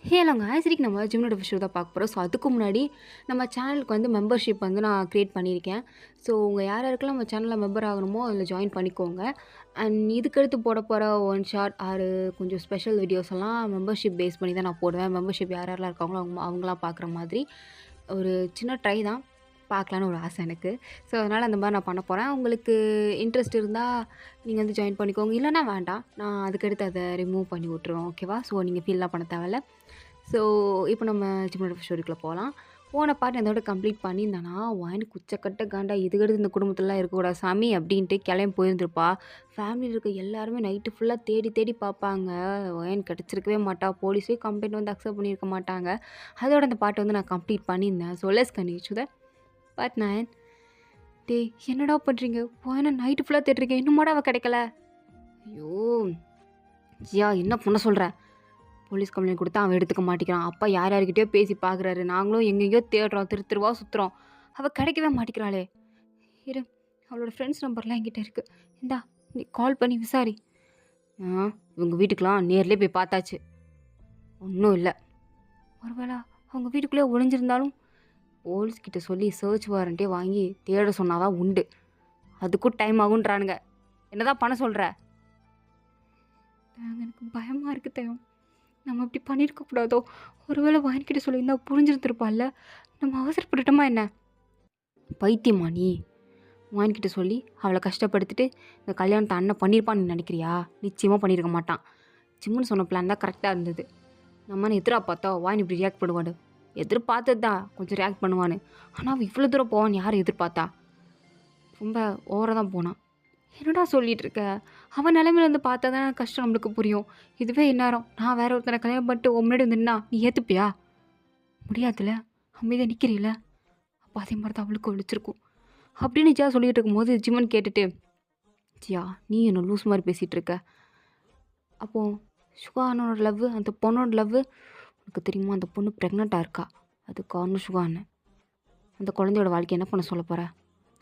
Hello guys, இன்னைக்கு நம்ம ஜிம்னோட விஷயம் தான் பார்க்க போகிறோம். ஸோ அதுக்கு முன்னாடி நம்ம சேனலுக்கு வந்து மெம்பர்ஷிப் வந்து நான் க்ரியேட் பண்ணியிருக்கேன். ஸோ உங்கள் யார் யாருக்கெல்லாம் நம்ம சேனலில் மெம்பர் ஆகணுமோ அதில் ஜாயின் பண்ணிக்கோங்க. அண்ட் இதுக்கடுத்து போட போகிற ஒன் ஷாட் ஆறு கொஞ்சம் ஸ்பெஷல் வீடியோஸ் எல்லாம் மெம்பர்ஷிப் பேஸ் பண்ணி தான் நான் போடுவேன். மெம்பர்ஷிப் யார் யாரெல்லாம் இருக்காங்களோ அவங்களாம் பார்க்குற மாதிரி ஒரு சின்ன ட்ரை தான், பார்க்கலான்னு ஒரு ஆசை எனக்கு. ஸோ அதனால் அந்த மாதிரி நான் பண்ண போகிறேன். உங்களுக்கு இன்ட்ரெஸ்ட் இருந்தால் நீங்கள் வந்து ஜாயின் பண்ணிக்கோங்க, இல்லைனா வேண்டாம், நான் அதுக்கடுத்து அதை ரிமூவ் பண்ணி விட்ருவேன். ஓகேவா? ஸோ நீங்கள் ஃபீல்லாம் பண்ண தேவையில்ல. ஸோ இப்போ நம்ம ஜிம்னோட ஸ்டோரிக்குள்ளே போகலாம். போன பாட்டு அதோட கம்ப்ளீட் பண்ணியிருந்தானா எனக்கு உச்சக்கட்ட காண்டா, இதுக்கடுத்து இந்த குடும்பத்துலலாம் இருக்கக்கூடாது சாமி அப்படின்ட்டு கிளம்பி போயிருந்துருப்பா. ஃபேமிலியில் இருக்க எல்லாருமே நைட்டு ஃபுல்லாக தேடி தேடி பார்ப்பாங்க. எனக்கு கிடச்சிருக்கவே மாட்டா. போலீஸே கம்ப்ளைண்ட் வந்து அக்செப்ட் பண்ணியிருக்க மாட்டாங்க. அதோட அந்த பாட்டு வந்து நான் கம்ப்ளீட் பண்ணியிருந்தேன். So let's continue the part 9. டேய் என்னடா பண்ணுறீங்க? என்ன நைட்டு ஃபுல்லாக தேடிருக்கேன், இன்னுமாடா அவள் கிடைக்கல? ஐயோ ஜியா, என்ன பண்ண சொல்கிற? போலீஸ் கம்ப்ளைண்ட் கொடுத்தா அவன் எடுத்துக்க மாட்டேங்கிறான். அப்பா யார் யார்கிட்டயோ பேசி பார்க்குறாரு. நாங்களும் எங்கெங்கேயோ தேடுறோம், திருவா சுற்றுறோம். அவள் கிடைக்கவே மாட்டேங்கிறாளே. இரு, அவளோட ஃப்ரெண்ட்ஸ் நம்பர்லாம் என்கிட்ட இருக்குது. இந்தா, நீ கால் பண்ணி விசாரி. இவங்க வீட்டுக்கெலாம் நேர்லேயே போய் பார்த்தாச்சு, ஒன்றும் இல்லை. ஒருவேளை அவங்க வீட்டுக்குள்ளே ஒளிஞ்சிருந்தாலும் போலீஸ்கிட்ட சொல்லி சர்ச் வாரண்ட்டே வாங்கி தேட சொன்னாதான் உண்டு. அதுக்கும் டைம் ஆகுன்றானுங்க. என்னதான் பண்ண சொல்கிற? எனக்கு பயமாக இருக்குது தேவம். நம்ம இப்படி பண்ணியிருக்கக்கூடாதோ. ஒருவேளை வாங்கிக்கிட்ட சொல்லியிருந்தா புரிஞ்சிருந்துருப்பாள்ல. நம்ம அவசரப்பட்டுட்டோமா என்ன? பைத்தியமா நீ? வாங்கிக்கிட்ட சொல்லி அவளை கஷ்டப்படுத்திட்டு இந்த கல்யாணத்தை அண்ணன் பண்ணியிருப்பான்னு நீ நினைக்கிறியா? நிச்சயமாக பண்ணியிருக்க மாட்டான். ஜிம்முன்னு சொன்ன பிளான் தான் கரெக்டாக இருந்தது. நம்ம எதிராக பார்த்தா வாயின் இப்படி ரியாக்ட் பண்ணுவானு எதிர்பார்த்தது தான், கொஞ்சம் ரியாக்ட் பண்ணுவான்னு. ஆனால் அவள் இவ்வளோ தூரம் போவான்னு யார் எதிர்பார்த்தா? ரொம்ப ஓவராக தான் போனான். என்னடா சொல்லிகிட்டு இருக்க? அவன் நிலைமையிலேருந்து பார்த்தா தானே கஷ்டம் நம்மளுக்கு புரியும். இதுவே இந்நேரம் நான் வேற ஒருத்தனை கல்யாணம் பண்ணிட்டு முன்னாடி வந்துன்னா நீ ஏற்றுப்பியா? முடியாதுல்ல, அமைதியாக நிற்கிறீல. அப்போ அதே மாதிரி தான் அவளுக்கு ஒழிச்சிருக்கும் அப்படின்னு ஜியா சொல்லிகிட்டு இருக்கும்போது ஜிம்மன் கேட்டுட்டு, ஜியா நீ என்ன லூஸ் மாதிரி பேசிகிட்டு இருக்க? அப்போது சுகானோட லவ், அந்த பொண்ணோட லவ் உனக்கு தெரியுமா? அந்த பொண்ணு ப்ரெக்னெண்ட்டாக இருக்கா. அது காரணம் சுகான்னு. அந்த குழந்தையோட வாழ்க்கை என்ன பண்ண சொல்ல போகிற?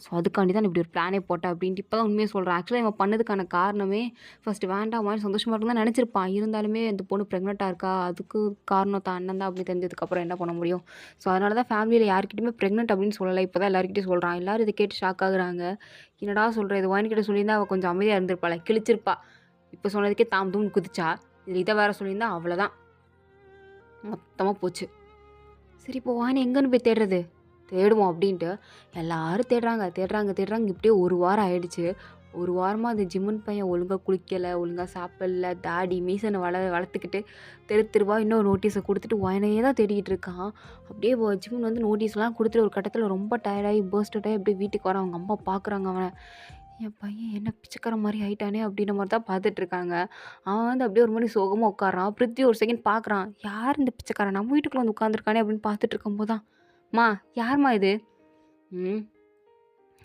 ஸோ அதுக்காண்டி தான் இப்படி ஒரு பிளானே போட்டேன் அப்படின்ட்டு இப்போ தான் உண்மையை சொல்கிறேன். ஆக்சுவலாக இவன் பண்ணதுக்கான காரணமே ஃபஸ்ட்டு வேண்டாம் மாதிரி சந்தோஷமாக இருக்கும் தான் நினச்சிருப்பான். இருந்தாலுமே அந்த பொண்ணு ப்ரெக்னெண்ட்டாக இருக்கா, அதுக்கு காரணம் தான் அண்ணன் தான் அப்படி தெரிஞ்சதுக்கப்புறம் என்ன பண்ண முடியும்? ஸோ அதனால தான் ஃபேமிலியில் யார்கிட்டையுமே ப்ரெக்னென்ட் அப்படின்னு சொல்லலை. இப்போ தான் எல்லாருக்கிட்டையும் சொல்கிறான். எல்லோரும் இதை கேட்டு ஷாக் ஆகுறாங்க. என்னடா சொல்கிற? இது வாங்கிக்கிட்ட சொல்லியிருந்தா அவள் கொஞ்சம் அமைதியாக இருந்திருப்பாள், கிழிச்சிருப்பா. இப்போ சொன்னதுக்கே தாம் தூம் குதிச்சா. இதில் இதை வேறு சொல்லியிருந்தா அவ்வளோதான், மொத்தமாக போச்சு. சரி இப்போ வாணி எங்கன்னு போய் தேடுறது? தேடுவோம் அப்படின்ட்டு எல்லாரும் தேடுறாங்க. இப்படியே ஒரு வாரம் ஆயிடுச்சு. ஒரு வாரமாக அந்த ஜிம்மன் பையன் ஒழுங்காக குளிக்கலை, ஒழுங்காக சாப்பிடல, தாடி மீசனை வளர்த்துக்கிட்டு தெருவா இன்னொரு நோட்டீஸை கொடுத்துட்டு வாயினையே தான் தேடிக்கிட்டு இருக்கான். அப்படியே ஜிம்மன் வந்து நோட்டீஸ்லாம் கொடுத்துட்டு ஒரு கட்டத்தில் ரொம்ப டயர்டாகி பர்ஸ்ட் ஆகி அப்படியே வீட்டுக்கு வரான். அவங்க அம்மா பார்க்குறாங்க அவனை. என் பையன் என்ன பிச்சைக்கார மாதிரி ஆயிட்டானே அப்படின்ற மாதிரி தான் பார்த்துட்ருக்காங்க. அவன் வந்து அப்படியே ஒரு மாதிரி சோகமாக உட்காரான். பிருத்வி ஒரு செகண்ட் பார்க்குறான். யார் இந்த பிச்சைக்காரன் நம்ம வீட்டுக்குள்ளே வந்து உட்காந்துருக்கானே அப்படின்னு பார்த்துட்டு இருக்கும்போது தான், மா யாரும்மா இது?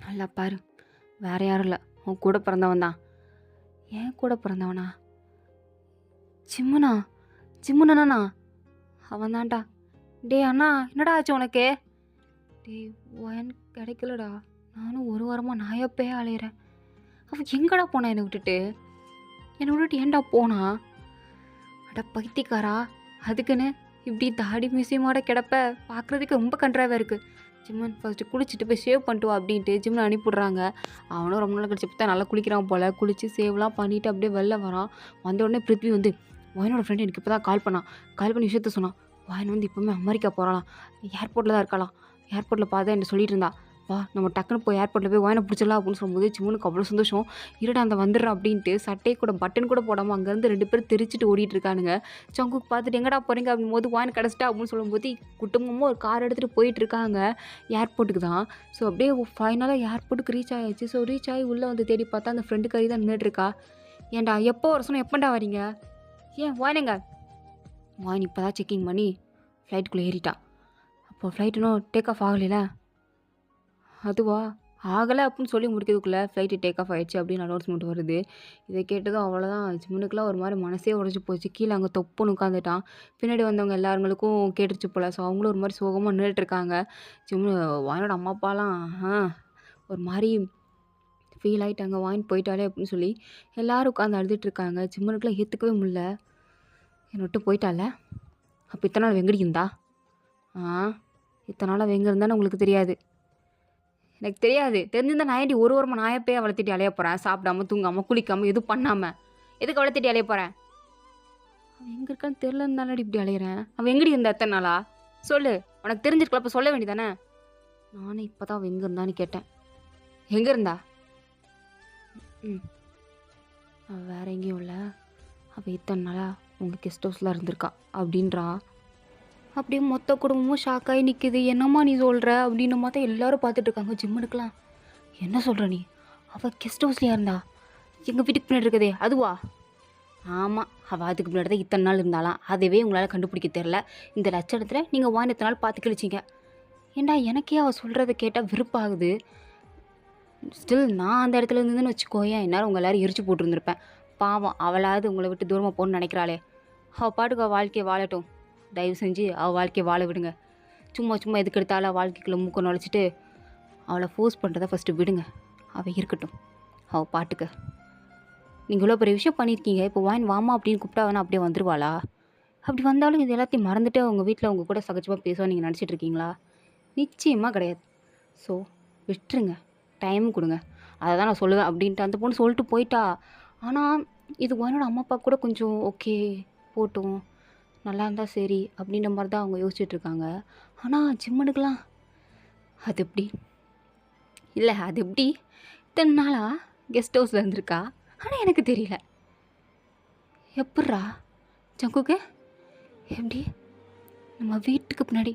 நல்லா பாரு, வேற யாரும் இல்லை, உன் கூட பிறந்தவன் தான். ஏன் கூட பிறந்தவனா? ஜிம்முனா? அவன் தான்டா. டே அண்ணா, என்னடா ஆச்சு உனக்கு? டே ஒயன் கிடைக்கலடா. நானும் ஒரு வாரமாக நாயப்பே அலையிறேன். அவன் எங்கடா போனா என்னை விட்டுட்டு? ஏன்டா போனா? அட பைத்தியக்காரா, அதுக்குன்னு இப்படி தாடி மியூசியமோட கிடப்ப பார்க்குறதுக்கு ரொம்ப கன்றாவாக இருக்குது. ஜிம்மன் ஃபஸ்ட்டு குளிச்சுட்டு போய் சேவ் பண்ணிட்டு வா அப்படின்ட்டு ஜிம்மில் அனுப்பிவிட்றாங்க. அவனும் ரொம்ப நாள் கழிச்சு பார்த்தா நல்லா குளிக்கிறான் போல். குளித்து சேவ்லாம் பண்ணிவிட்டு அப்படியே வெளில வரான். வந்த உடனே பிருத்வி வந்து, வாயனோட ஃப்ரெண்டு எனக்கு இப்போ தான் கால் பண்ணி விஷயத்த சொன்னான். வாயன் வந்து இப்போவுமே அமெரிக்கா போகிறாளாம், ஏர்போர்ட்டில் தான் இருக்கலாம். ஏர்போர்ட்டில் பார்த்தா என்ன சொல்லிட்டு இருந்தா. வா நம்ம டக்குன்னு போய் ஏர்போர்ட்டில் போய் வாயனை பிடிச்சிடலாம் அப்படின்னு சொல்லும்போது ஜிம்முனுக்கு அவ்வளோ சந்தோஷம். இருடா அந்த வந்துடுறா அப்படின்ட்டு சட்டை கூட பட்டன் கூட போடாமல் அங்கேருந்து 2 பேரும் தெரிச்சிட்டு ஓடிட்டு இருக்கானுங்க. சங்குக்கு பார்த்துட்டு எங்கடா போகிறீங்க அப்படின்போது வாயின் கிடச்சிட்டா அப்படின்னு சொல்லும்போது குடும்பமும் ஒரு கார் எடுத்துகிட்டு போயிட்டு இருக்காங்க ஏர்போர்ட்டுக்கு தான். ஸோ அப்படியே ஃபைனலாக ஏர்போர்ட்டுக்கு ரீச் ஆகிடுச்சு. ஸோ ரீச் ஆகி உள்ளே வந்து தேடி பார்த்தா அந்த ஃப்ரெண்டு கறி தான் நின்றுட்டுருக்கா. ஏன்டா எப்போ வர சொன்னால் எப்போண்டா வரீங்க? ஏன் வாயினுங்க? வாயின் இப்போ தான் செக்கிங் பண்ணி ஃப்ளைட்டுக்குள்ளே ஏறிட்டான். அப்போ ஃப்ளைட் இன்னும் டேக் ஆஃப் ஆகலைல. அதுவா? ஆகலை அப்படின்னு சொல்லி முடிக்கிறதுக்குள்ளே ஃப்ளைட்டு டேக் ஆஃப் ஆகிடுச்சு அப்படின்னு அனௌன்ஸ்மெண்ட் வருது. இதை கேட்டதும் அவ்வளோதான், ஜிம்முனுக்குலாம் ஒரு மாதிரி மனசே உடஞ்சி போச்சு. கீழே அங்கே தொப்புன்னு உட்காந்துட்டான். பின்னாடி வந்தவங்க எல்லாருங்களுக்கும் கேட்டுருச்சு போல். ஸோ அவங்களும் ஒரு மாதிரி சோகமாக நின்றுட்டுருக்காங்க. ஜிம்மு வாயனோட அம்மா அப்பாலாம் ஒரு மாதிரி ஃபீல் ஆகிட்டாங்க. வாயின் போயிட்டாலே அப்படின்னு சொல்லி எல்லோரும் உட்காந்து அழுதுட்டுருக்காங்க. ஜிம்மனுக்குலாம் ஏற்றுக்கவே முடியல. என்னை விட்டு போயிட்டால. அப்போ இத்தனை நாள் வெங்கடி இருந்தா? இத்தனை நாள் அவள் எங்கே இருந்தான்னு உங்களுக்கு தெரியாது. எனக்கு தெரியாது. தெரிஞ்சிருந்தா நான் ஏன்டி ஒரு வாரமாக நான் எப்போயே அவளை திட்டி அலைய போகிறேன்? சாப்பிடாம தூங்காமல் குளிக்காமல் எதுவும் பண்ணாமல் எதுக்கு அவளை திட்டி அலைய போகிறேன்? அவன் எங்கே இருக்கான்னு தெரிலன்னு தானடி இப்படி அலையிறேன். அவன் எங்கடி இருந்தா எத்தனை நாளா? சொல்லு. உனக்கு தெரிஞ்சிருக்கலாம், அப்போ சொல்ல வேண்டியதானே? நானே இப்போ தான் அவள் எங்கே இருந்தான்னு கேட்டேன். எங்கே இருந்தா? அவள் வேற எங்கேயும் இல்லை, அவள் இத்தனை நாளாக உங்கள் கெஸ்ட் ஹவுஸில் இருந்திருக்கா அப்படின்றா. அப்படியே மொத்த குடும்பமும் ஷாக்காகி நிற்கிது. என்னம்மா நீ சொல்கிற அப்படின்னு பார்த்தா எல்லோரும் பார்த்துட்ருக்காங்க. ஜிம்முனுக்குலாம் என்ன சொல்கிற நீ? அவள் கெஸ்ட் ஹவுஸ்லையா இருந்தா? எங்கள் வீட்டுக்கு பின்னாடி இருக்குதே அதுவா? ஆமாம், அவள் அதுக்கு முன்னாடி தான் இத்தனை நாள் இருந்தாலாம். அதுவே உங்களால் கண்டுபிடிக்க தெரில. இந்த லட்சணத்தில் நீங்கள் வாங்கின நாள் பார்த்து கழிச்சிங்க. ஏண்டா எனக்கே அவள் சொல்கிறத கேட்டால் விருப்பாகுது. ஸ்டில் நான் அந்த இடத்துல இருந்ததுன்னு வச்சுக்கோயேன், என்னால் உங்கள் எல்லோரும் எரிச்சு போட்டுருந்துருப்பேன். பாவம், அவளாவது உங்களை விட்டு தூரமாக போகணுன்னு நினைக்கிறாளே. அவள் பாட்டுக்கு அவள் வாழ்க்கையை வாழட்டும். தயவு செஞ்சு அவள் வாழ்க்கையை வாழ விடுங்க. சும்மா எதுக்கு எடுத்தாலும் வாழ்க்கைக்குள்ளே மூக்க நுழைச்சிட்டு அவளை ஃபோர்ஸ் பண்ணுறத ஃபஸ்ட்டு விடுங்க. அவள் இருக்கட்டும் அவள் பாட்டுக்கு. நீங்கள் இவ்வளோ பெரிய விஷயம் பண்ணியிருக்கீங்க, இப்போ வாமா அப்படின்னு கூப்பிட்டா வேணா அப்படியே வந்துடுவாளா? அப்படி வந்தாலும் இது எல்லாத்தையும் மறந்துட்டு அவங்க வீட்டில் அவங்க கூட சகஜமாக பேசுவா நீங்கள் நினச்சிட்டு இருக்கீங்களா? நிச்சயமாக கிடையாது. ஸோ விட்டுருங்க, டைம் கொடுங்க. அதை தான் நான் சொல்லுவேன் அப்படின்ட்டு அந்த பொண்ணு சொல்லிட்டு போயிட்டா. ஆனால் இது என்னோட அம்மா அப்பா கூட கொஞ்சம் ஓகே போட்டும், நல்லா இருந்தால் சரி அப்படின்ற மாதிரி தான் அவங்க யோசிச்சுட்ருக்காங்க. ஆனால் ஜிம்மனுக்கெலாம் அது எப்படி இல்லை, அது எப்படி இத்தனை நாளாக கெஸ்ட் ஹவுஸில் இருந்திருக்கா? ஆனால் எனக்கு தெரியல. எப்பட்றா ஜங்குக்கு எப்படி நம்ம வீட்டுக்கு பின்னாடி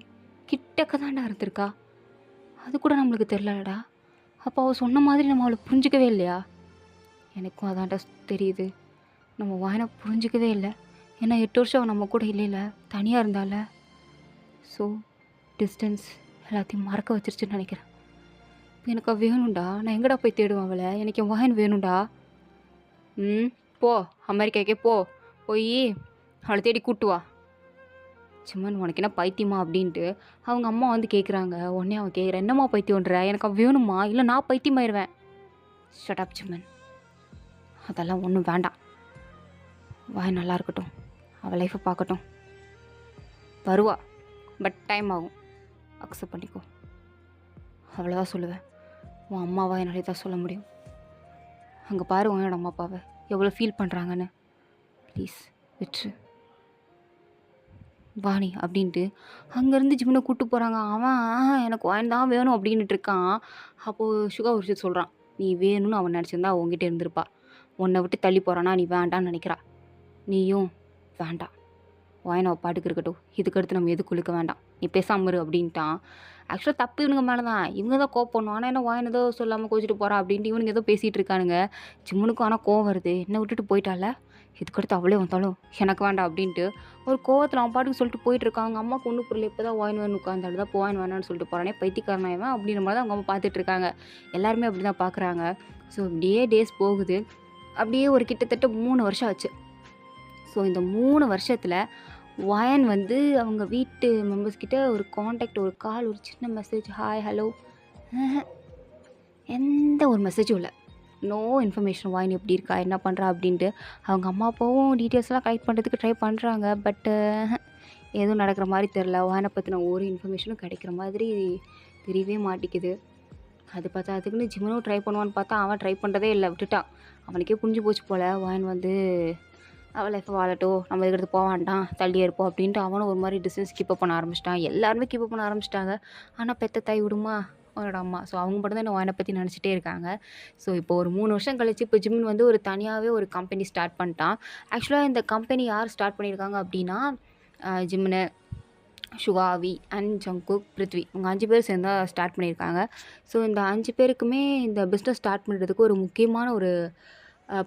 கிட்டக்க தாண்டா இருந்திருக்கா? அது கூட நம்மளுக்கு தெரிலடா. அப்போ அவள் சொன்ன மாதிரி நம்ம அவளை புரிஞ்சிக்கவே இல்லையா? எனக்கும் அதான்டா தெரியுது, நம்ம வாயினை புரிஞ்சிக்கவே இல்லை. ஏன்னா 8 வருஷம் அவள் நம்ம கூட இல்லைல்ல, தனியாக இருந்தால. ஸோ டிஸ்டன்ஸ் எல்லாத்தையும் மறக்க வச்சிருச்சுன்னு நினைக்கிறேன். எனக்கு அவள் வேணும்டா. நான் எங்கடா போய் தேடுவேன் அவளை? எனக்கு என் வாயின் வேணும்டா. போ அமெரிக்காக்கே போய் அவளை தேடி கூட்டு வா. சும்மன் உனக்கு என்ன பைத்தியமா அப்படின்ட்டு அவங்க அம்மா வந்து கேட்குறாங்க. உடனே அவன் கேட்குறேன், என்னம்மா பைத்தியம்ன்ற? எனக்கு அவள் வேணுமா, இல்லை நான் பைத்தியமாயிருவேன். ஷட் அப் சும்மன், அதெல்லாம் ஒன்றும் வேண்டாம். வாய் நல்லா இருக்கட்டும், அவள் லைஃப்பை பார்க்கட்டும். வருவா, பட் டைம் ஆகும், அக்செப்ட் பண்ணிக்கோ. அவ்வளோதான் சொல்லுவேன். உன் அம்மாவா என்னாலே தான் சொல்ல முடியும். அங்கே பாரு உன்னோட அம்மா அப்பாவை எவ்வளோ ஃபீல் பண்ணுறாங்கன்னு. ப்ளீஸ் விட்டுரு வாணி அப்படின்ட்டு அங்கேருந்து ஜிம்னை கூப்பிட்டு போகிறாங்க. அவன் எனக்கு வாயின் தான் வேணும் அப்படின்ட்டு இருக்கான். அப்போது சுகா ஒரு விஷயம் சொல்கிறான், நீ வேணும்னு அவன் நினச்சிருந்தா அவங்ககிட்ட இருந்திருப்பா. உன்னை விட்டு தள்ளி போகிறானா நீ வேண்டான்னு நினைக்கிறா. நீயும் வேண்டாம், வாயின் அவள் பாட்டுக்கு இருக்கட்டும். இதுக்கடுத்து நம்ம எது குளிக்க வேண்டாம், நீ பேசாமல் இரு அப்படின்ட்டான். ஆக்சுவலாக தப்பு இவனுங்க மேலே தான், இவங்க தான் கோவம் பண்ணுவோம். ஆனால் என்ன வாயின் ஏதோ சொல்லாமல் கோச்சிட்டு போகிறா அப்படின்ட்டு இவனுங்க ஏதோ பேசிகிட்டு இருக்கானுங்க. ஜிம்முனுக்கும் ஆனால் கோவம் வருது, என்னை விட்டுட்டு போயிட்டால, இதுக்கடுத்து அவளே வந்தாலும் எனக்கு வேண்டாம் அப்படின்ட்டு ஒரு கோவத்தில் அவன் பாட்டுக்கு சொல்லிட்டு போயிட்டுருக்காங்க. அம்மாவுக்கு ஒன்றும் புரியல, இப்போ தான் வாயின் வேணும் உட்காந்தாடு தான் வாயின் வேணான்னு சொல்லிட்டு போகிறானே பைத்தியக்காரனாயவன் அப்படின்ற மாதிரி தான் அவங்க அம்மா பார்த்துட்ருக்காங்க. எல்லாருமே அப்படி தான் பார்க்குறாங்க. ஸோ இப்படியே டேஸ் போகுது. அப்படியே ஒரு கிட்டத்தட்ட 3 வருஷம் ஆச்சு. ஸோ இந்த 3 வருஷத்தில் வாயன் வந்து அவங்க வீட்டு மெம்பர்ஸ்கிட்ட ஒரு காண்டாக்ட், ஒரு கால், ஒரு சின்ன மெசேஜ், ஹாய் ஹலோ, எந்த ஒரு மெசேஜும் இல்லை. நோ இன்ஃபர்மேஷன் வாயின் எப்படி இருக்கா, என்ன பண்ணுறா அப்படின்ட்டு. அவங்க அம்மா அப்பாவும் டீட்டெயில்ஸ்லாம் கலெக்ட் பண்ணுறதுக்கு ட்ரை பண்ணுறாங்க. பட்டு எதுவும் நடக்கிற மாதிரி தெரில. வாயினை பற்றின ஒரு இன்ஃபர்மேஷனும் கிடைக்கிற மாதிரி தெரியவே மாட்டேங்குது. அது பார்த்தா அதுக்குன்னு ஜிம்முனும் ட்ரை பண்ணுவான்னு பார்த்தா அவன் ட்ரை பண்ணுறதே இல்லை, விட்டுட்டான். அவனுக்கே புரிஞ்சு போச்சு போல், வாயின் வந்து அவள் லைஃப்பை வாழட்டும், நம்ம இதுக்கடுத்து போக வேண்டாம், தள்ளியே இருப்போம் அப்படின்ட்டு அவனும் ஒரு மாதிரி டிஸ்டன்ஸ் கீப்பப் பண்ண ஆரம்பிச்சிட்டான். எல்லாருமே கீப்பப் பண்ண ஆரம்பிச்சிட்டாங்க. ஆனால் பெத்த தாய் விடுமா அவனோட அம்மா. ஸோ அவங்க மட்டும் தான் இந்த வாயினை பற்றி நினச்சிட்டே இருக்காங்க. ஸோ இப்போ ஒரு 3 வருஷம் கழிச்சு இப்போ ஜிம்மின் வந்து ஒரு தனியாகவே ஒரு கம்பெனி ஸ்டார்ட் பண்ணிட்டான். ஆக்சுவலாக இந்த கம்பெனி யார் ஸ்டார்ட் பண்ணியிருக்காங்க அப்படின்னா, ஜிம்னு, சுகாவி அண்ட் ஜங்குக், பிருத்வி, இவங்க 5 பேர் சேர்ந்து தான் ஸ்டார்ட் பண்ணியிருக்காங்க. ஸோ இந்த 5 பேருக்குமே இந்த பிஸ்னஸ் ஸ்டார்ட் பண்ணுறதுக்கு ஒரு முக்கியமான ஒரு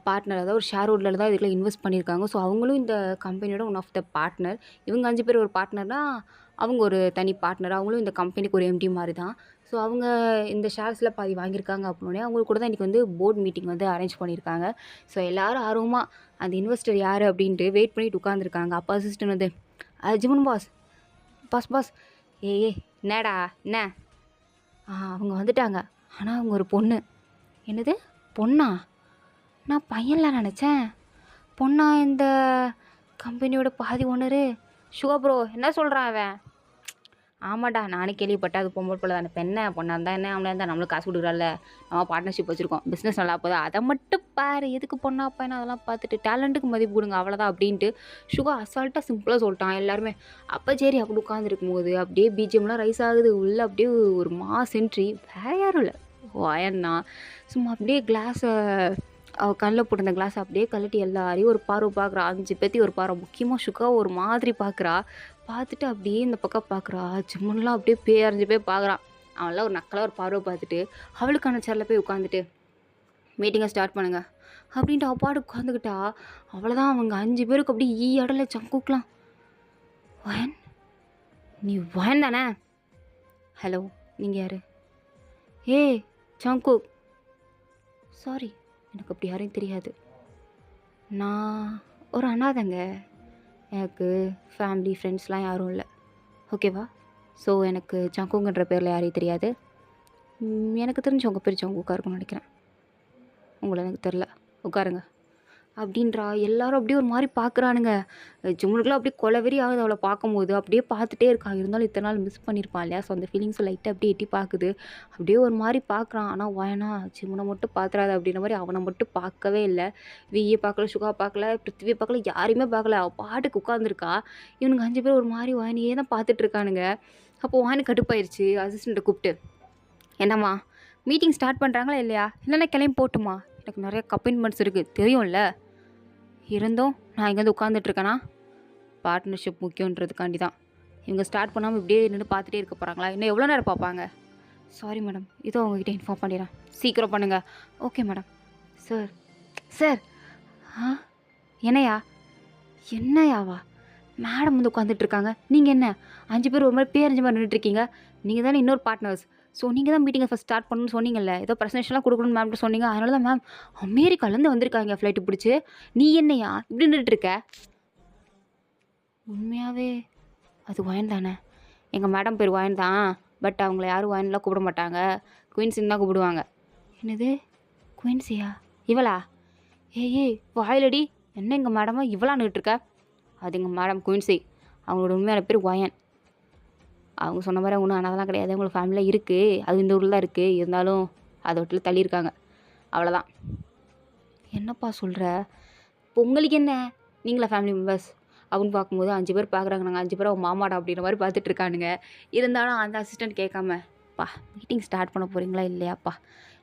பார்ட்னர், அதாவது ஒரு ஷேர் ஹோல்டரில் தான் இதுக்குள்ள இன்வெஸ்ட் பண்ணியிருக்காங்க. ஸோ அவங்களும் இந்த கம்பெனியோட ஒன் ஆஃப் த பார்ட்னர். இவங்க 5 பேர் ஒரு பார்ட்னர்னால் அவங்க ஒரு தனி பார்ட்னர். அவங்களும் இந்த கம்பெனிக்கு ஒரு எம்டி மாதிரி தான். ஸோ அவங்க இந்த ஷேர்ஸில் பாதி வாங்கியிருக்காங்க அப்படின்னே அவங்களுக்கு கூட தான் இன்றைக்கி வந்து போர்ட் மீட்டிங் வந்து அரேஞ்ச் பண்ணியிருக்காங்க. ஸோ எல்லோரும் ஆர்வமாக அந்த இன்வெஸ்டர் யார் அப்படின்ட்டு வெயிட் பண்ணிட்டு உட்காந்துருக்காங்க. அப்போ அசிஸ்டன்ட் வந்து, ஜிமன் பாஸ் பாஸ் பாஸ் என்னடா என்ன, அவங்க வந்துட்டாங்க. ஆனால் அவங்க ஒரு பொண்ணு. என்னது பொண்ணா? நான் பையன்லாம் நினச்சேன். பொண்ணா இந்த கம்பெனியோட பாதி ஓனரு? ஷுகா ப்ரோ என்ன சொல்கிறான் அவன்? ஆமாடா நானே கேள்விப்பட்டேன். அது பொம்பளை பிள்ளை தானே. இப்போ என்ன பொண்ணா இருந்தா என்ன, ஆம்பளையா இருந்தா நம்மளுக்கு காசு கொடுக்குறாள்ல. நம்ம பார்ட்னர்ஷிப் வச்சுருக்கோம். பிஸ்னஸ் நல்லா போகுது. அதை மட்டும் பாரு. எதுக்கு பொண்ணா பையனா அதெல்லாம் பார்த்துட்டு டேலண்ட்டுக்கு மதிப்பு கொடுங்க அவ்வளோதான் அப்படின்ட்டு ஷுகா அசால்ட்டாக சிம்பிளாக சொல்லிட்டான் எல்லாருமே. அப்போ சரி அப்படி உட்காந்துருக்கும் போது அப்படியே பிஜிஎம்லாம் ரைஸ் ஆகுது. உள்ளே அப்படியே ஒரு மாஸ் என்ட்ரி. வேற யாரும் இல்லை, வயன்னா சும்மா அப்படியே கிளாஸை கண்ணில் போட்டிருந்த கிளாஸ் அப்படியே கழட்டி எல்லாரையும் ஒரு பார்வை பார்க்குறா. 5 பேத்தி ஒரு பார்வை. முக்கியமாக ஷுகா ஒரு மாதிரி பார்க்குறா. பார்த்துட்டு அப்படியே இந்த பக்கம் பார்க்குறா. ஜிம்முன்லாம் அப்படியே பேரஞ்சு போய் பார்க்குறான். அவன்லாம் ஒரு நக்கலாக ஒரு பார்வை பார்த்துட்டு அவளுக்கான சேரில் போய் உட்காந்துட்டு மீட்டிங்கை ஸ்டார்ட் பண்ணுங்க அப்படின்ட்டு அப்பாடு உட்காந்துக்கிட்டா. அவ்வளோதான், அவங்க 5 பேருக்கு அப்படியே அடலை சங்குக்கலாம். வயன், நீ வயன் தானே? ஹலோ, நீங்கள் யார்? ஏய் சங்குக், சாரி எனக்கு அப்படி யாரையும் தெரியாது. நான் ஒரு அனாதைங்க. எனக்கு ஃபேமிலி ஃப்ரெண்ட்ஸ்லாம் யாரும் இல்லை, ஓகேவா? ஸோ எனக்கு ஜங்குங்கன்ற பேரில் யாரையும் தெரியாது. எனக்கு தெரிஞ்சு உங்கள் பேர் ஜங்குக்கா இருக்கும்னு நினைக்கிறேன். உங்களை எனக்கு தெரில, உட்காருங்க அப்படின்றா. எல்லாரும் அப்படியே ஒரு மாதிரி பார்க்குறானுங்க. ஜிம்முனுக்குலாம் அப்படியே கொலவெறி ஆகுது அவளை பார்க்கும்போது. அப்படியே பார்த்துட்டே இருக்கா. இருந்தாலும் இத்தனை நாள் மிஸ் பண்ணியிருப்பான் இல்லையா? ஸோ அந்த ஃபீலிங்ஸை லைட்டாக அப்படியே எட்டி பார்க்குது. அப்படியே ஒரு மாதிரி பார்க்குறான். ஆனால் வயனா ஜிம்முனை மட்டும் பார்த்துறாது அப்படின்ற மாதிரி அவனை மட்டும் பார்க்கவே இல்லை. விஏ பார்க்கல, சுகா பார்க்கல, பிருத்திவியை பார்க்கல, யாரையுமே பார்க்கல. அவள் பாட்டுக்கு உட்காந்துருக்கா. இவனுங்க 5 பேர் ஒரு மாதிரி வயனையே தான் பார்த்துட்டு இருக்கானுங்க. அப்போது வயனுக்கு கடுப்பாயிருச்சு. அசிஸ்டண்ட்டை கூப்பிட்டு, என்னம்மா மீட்டிங் ஸ்டார்ட் பண்ணுறாங்களா இல்லையா? இல்லைன்னா கிளம்பி போட்டுமா? எனக்கு நிறைய கமிட்மெண்ட்ஸ் இருக்குது தெரியும்ல. இருந்தும் நான் இங்கேருந்து உட்காந்துட்ருக்கேனா? பார்ட்னர்ஷிப் முக்கியன்றதுக்காண்டி தான். இவங்க ஸ்டார்ட் பண்ணாமல் இப்படியே நின்று பார்த்துட்டே இருக்க போகிறாங்களா? இன்னும் எவ்வளோ நேரம் பார்ப்பாங்க? சாரி மேடம், இதோ உங்ககிட்ட இன்ஃபார்ம் பண்ணிடுறேன், சீக்கிரம் பண்ணுங்கள். Okay madam. Sir sir. ஆ என்னையா? என்னையாவா? மேடம் வந்து உட்காந்துட்ருக்காங்க. நீங்கள் என்ன 5 பேர் ஒரு மாதிரி பேரஞ்சு மாதிரி நின்றுட்டுருக்கீங்க? நீங்கள் தானே இன்னொரு பார்ட்னர்ஸ். ஸோ நீங்கள் தான் மீட்டிங்கை ஃபஸ்ட் ஸ்டார்ட் பண்ணணும்னு சொன்னீங்கல்ல. ஏதோ ப்ரெசன்டேஷன்லாம் கொடுக்கணும்னு மேம்கிட்ட சொன்னீங்க. அதனால தான் மேம் அமெரிக்காலேருந்து வந்திருக்காங்க ஃப்ளைட்டு பிடிச்சி. நீ என்னையா இப்படி நின்றுட்டுருக்க? உண்மையாகவே அது வயன் தானே? எங்கள் மேடம் பேர் வயன் தான். பட் அவங்கள யாரும் வயன்லாம் கூப்பிட மாட்டாங்க, குயின்ஸின்னு தான் கூப்பிடுவாங்க. என்னது குயின்ஸியா? இவளா? ஏய் வாயிலடி, என்ன எங்கள் மேடமா இவளா நின்றுட்டுருக்க? அது எங்கள் மேடம் குயின்ஸி. அவங்களோட உண்மையான பேர் வயன். அவங்க சொன்ன மாதிரி ஒன்றும் அதெல்லாம் கிடையாது. அவங்களுக்கு ஃபேமிலியில் இருக்குது. அது இந்த ஊரில் தான் இருக்குது. இருந்தாலும் அதை விட்டு தள்ளியிருக்காங்க, அவ்வளோதான். என்னப்பா சொல்கிற? இப்போ உங்களுக்கு என்ன, நீங்களா ஃபேமிலி மெம்பர்ஸ் அப்படின்னு பார்க்கும்போது 5 பேர் பார்க்குறாங்க. நாங்கள் 5 பேர் அவங்க மாமாடா அப்படின்ற மாதிரி பார்த்துட்டு இருக்கானுங்க. இருந்தாலும் அந்த அசிஸ்டண்ட் கேட்காம, பா மீட்டிங் ஸ்டார்ட் பண்ண போகிறீங்களா இல்லையாப்பா?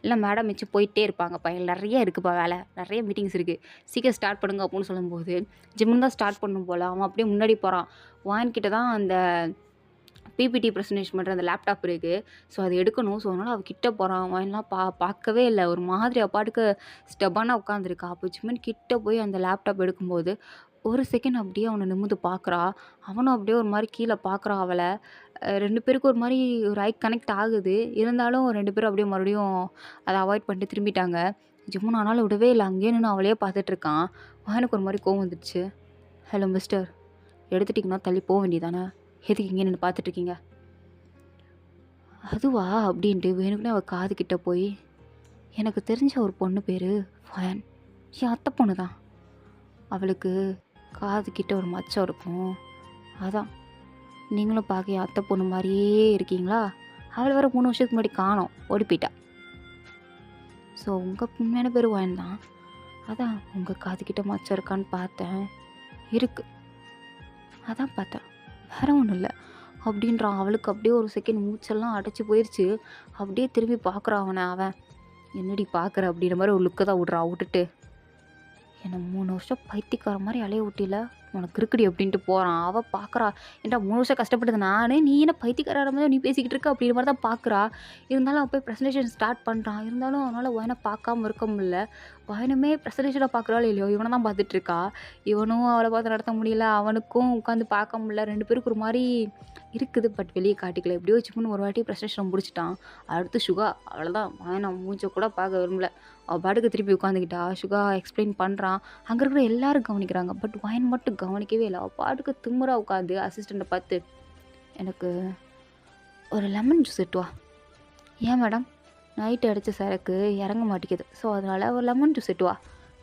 இல்லை மேடம் வச்சு போயிட்டே இருப்பாங்கப்பா, எங்களுக்கு நிறைய இருக்குப்பா வேலை, நிறைய மீட்டிங்ஸ் இருக்குது, சீக்கிரம் ஸ்டார்ட் பண்ணுங்க அப்படின்னு சொல்லும்போது ஜிம்முன்னு தான் ஸ்டார்ட் பண்ணும் போல். அவன் அப்படியே முன்னாடி போகிறான். வான்கிட்ட தான் அந்த பிபிடி ப்ரெசன்டேஷன் பண்ணுற அந்த லேப்டாப் இருக்குது. ஸோ அது எடுக்கணும். ஸோ அதனால் அவள் கிட்ட போகிறான். அவன்லாம் பார்க்கவே இல்லை. ஒரு மாதிரி அப்பாட்டுக்கு ஸ்டெப்பானா உட்காந்துருக்கா. அப்போ ஜிம்மன் கிட்ட போய் அந்த லேப்டாப் எடுக்கும்போது ஒரு செகண்ட் அப்படியே அவனை நிமிர்ந்து பார்க்குறா. அவனும் அப்படியே ஒரு மாதிரி கீழே பார்க்குறான் அவளை. 2 பேருக்கும் ஒரு மாதிரி ஒரு ஐ கனெக்ட் ஆகுது. இருந்தாலும் 2 பேரும் அப்படியே மறுபடியும் அதை அவாய்ட் பண்ணிட்டு திரும்பிட்டாங்க. ஜிம்மன் ஆனாலும் விடவே இல்லை, அங்கேயே நின்று அவளையே பார்த்துட்ருக்கான். எனக்கு ஒரு மாதிரி கோவம் வந்துடுச்சு. ஹலோ மிஸ்டர், எடுத்துட்டிங்கன்னா தள்ளி போக வேண்டியதானே? எதுக்கு இங்கே நின்று பார்த்துட்ருக்கீங்க? அதுவா அப்படின்ட்டு வேணுக்குனே அவள் காது கிட்ட போய், எனக்கு தெரிஞ்ச ஒரு பொண்ணு பேர் ஃபயன், என் அத்தை பொண்ணு தான். அவளுக்கு காது கிட்ட ஒரு மச்சம் இருக்கும், அதான் நீங்களும் பார்க்க என் அத்தை பொண்ணு மாதிரியே இருக்கீங்களா? அவளை வேறு 3 வருஷத்துக்கு முன்னாடி காணோம், ஓடி போயிட்டா. ஸோ உங்கள் உண்மையான பேர் ஃபயன் தான். அதான் உங்கள் காது கிட்ட மச்சம் இருக்கான்னு பார்த்தேன், இருக்குது, அதான் பார்த்தேன், வேற ஒன்றும் இல்லை அப்படின்றான். அவளுக்கு அப்படியே ஒரு செகண்ட் மூச்செல்லாம் அடைச்சி போயிடுச்சு. அப்படியே திரும்பி பார்க்குறான் அவனை. அவன் என்னடி பார்க்குற அப்படின்ற மாதிரி ஒரு லுக்கை தான் விட்றான். விட்டுட்டு, என்னை 3 வருஷம் பைத்தியக்கார மாதிரி அலைய விட்டில, உனக்கு இருக்குடி அப்படின்ட்டு போகிறான். அவள் பார்க்குறா, ஏன்டா 3 வருஷம் கஷ்டப்பட்டது நானே, நீ என்ன பைத்தியக்கார மாதிரி நீ பேசிக்கிட்டு இருக்க அப்படின்ற மாதிரி தான் பார்க்குறா. இருந்தாலும் அவன் போய் ப்ரெசன்டேஷன் ஸ்டார்ட் பண்ணுறான். இருந்தாலும் அவனால் வயனை பார்க்காம இருக்க முடியல. வயனுமே ப்ரெசன்டேஷனை பார்க்குறாள் இல்லையோ, இவனை தான் பார்த்துட்ருக்கா. இவனும் அவளை பார்த்து நடத்த முடியல, அவனுக்கும் உட்காந்து பார்க்க முடியல. 2 பேருக்கு ஒரு மாதிரி இருக்குது. பட் வெளியே காட்டிக்கல. எப்படியோ வச்சுக்கணும். ஒரு வாட்டி ப்ரெசன்டேஷன் முடிச்சிட்டான். அடுத்து சுகா, அவ்வளோதான், வயனை மூஞ்ச கூட பார்க்க விரும்பல. அவள் பாட்டுக்கு திருப்பி உட்காந்துக்கிட்டா. சுகா எக்ஸ்பிளைன் பண்ணுறான். அங்கே இருக்கிற எல்லாரும் கவனிக்கிறாங்க. பட் வயன் மட்டும் கவனிக்கவே இல்லை. அவள் பாட்டுக்கு திமுறா உட்காந்து அசிஸ்டண்ட்டை பார்த்து, எனக்கு ஒரு லெமன் ஜூஸ் எட்டுவா. ஏன் மேடம்? நைட்டு அடித்த சரக்கு இறங்க மாட்டேங்குது, ஸோ அதனால் ஒரு லெமன் ஜூஸ் எட்டுவா.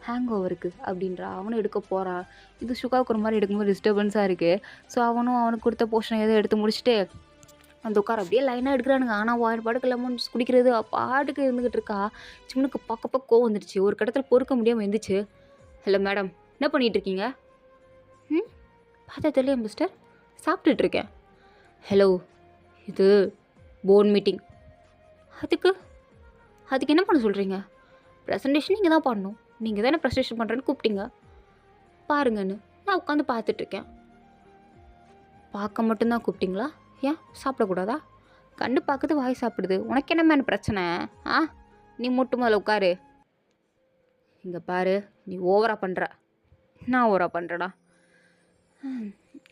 ஹேங் ஓவருக்கு அப்படின்றா. அவனும் எடுக்க போகிறான். இது சுகாவுக்கு ஒரு மாதிரி எடுக்கும்போது டிஸ்டர்பன்ஸாக இருக்குது. ஸோ அவனுக்கு கொடுத்த போர்ஷனை ஏதோ எடுத்து முடிச்சுட்டு அந்த உட்கார அப்படியே லைனாக எடுக்கிறானுங்க. ஆனால் வார் பாட்டுக்கு லெமன் ஜூஸ் குடிக்கிறது பாட்டுக்கு இருந்துக்கிட்டு இருக்கா. சிம்னுக்கு பார்க்கப்ப கோவம் வந்துடுச்சு. ஒரு கட்டத்தில் பொறுக்க முடியாமல் இருந்துச்சு. ஹலோ மேடம், என்ன பண்ணிகிட்டு இருக்கீங்க? ம், பார்த்தா தெரியல மிஸ்டர், சாப்பிட்டுட்டு இருக்கேன். ஹலோ, இது போர்ட் மீட்டிங். அதுக்கு அதுக்கு என்ன பண்ண சொல்கிறீங்க? ப்ரெசன்டேஷன் நீங்கள் தான் பண்ணணும். நீங்கள் தானே ப்ரெசன்டேஷன் பண்ணுறேன்னு கூப்பிட்டீங்க, பாருங்கன்னு. நான் உட்காந்து பார்த்துட்ருக்கேன். பார்க்க மட்டும்தான் கூப்பிட்டீங்களா? ஏன் சாப்பிடக்கூடாதா? கண்டு பார்க்குது வாய் சாப்பிடுது. உனக்கு என்ன மேன் பிரச்சனை? ஆ, நீ மட்டும் முதல்ல உட்காரு. இங்கே பாரு, நீ ஓவராக பண்ணுற. நான் ஓவராக பண்ணுறடா.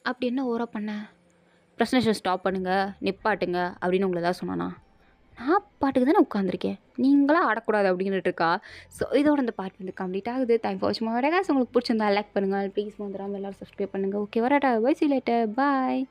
அப்படி என்ன ஓவராக பண்ண? ப்ரெசன்டேஷன் ஸ்டாப் பண்ணுங்க, நிப்பாட்டுங்க அப்படின்னு உங்களை தான் சொன்னானா? நான் பாட்டுக்கு தானே உட்காந்துருக்கேன், நீங்களாம் ஆடக்கூடாது அப்படின்ட்டு இருக்கா. ஸோ இதோட அந்த பார்ட் வந்து கம்ப்ளீட் ஆகுது. தேங்க் ஃபார் வாட்சிங். உங்களுக்கு பிடிச்சிருந்தா லைக் பண்ணுங்கள். ப்ளீஸ் வந்துடாமல் எல்லோரும் சப்ஸ்கிரைப் பண்ணுங்கள். ஓகே, வரட்டா. Bye, see you later. Bye.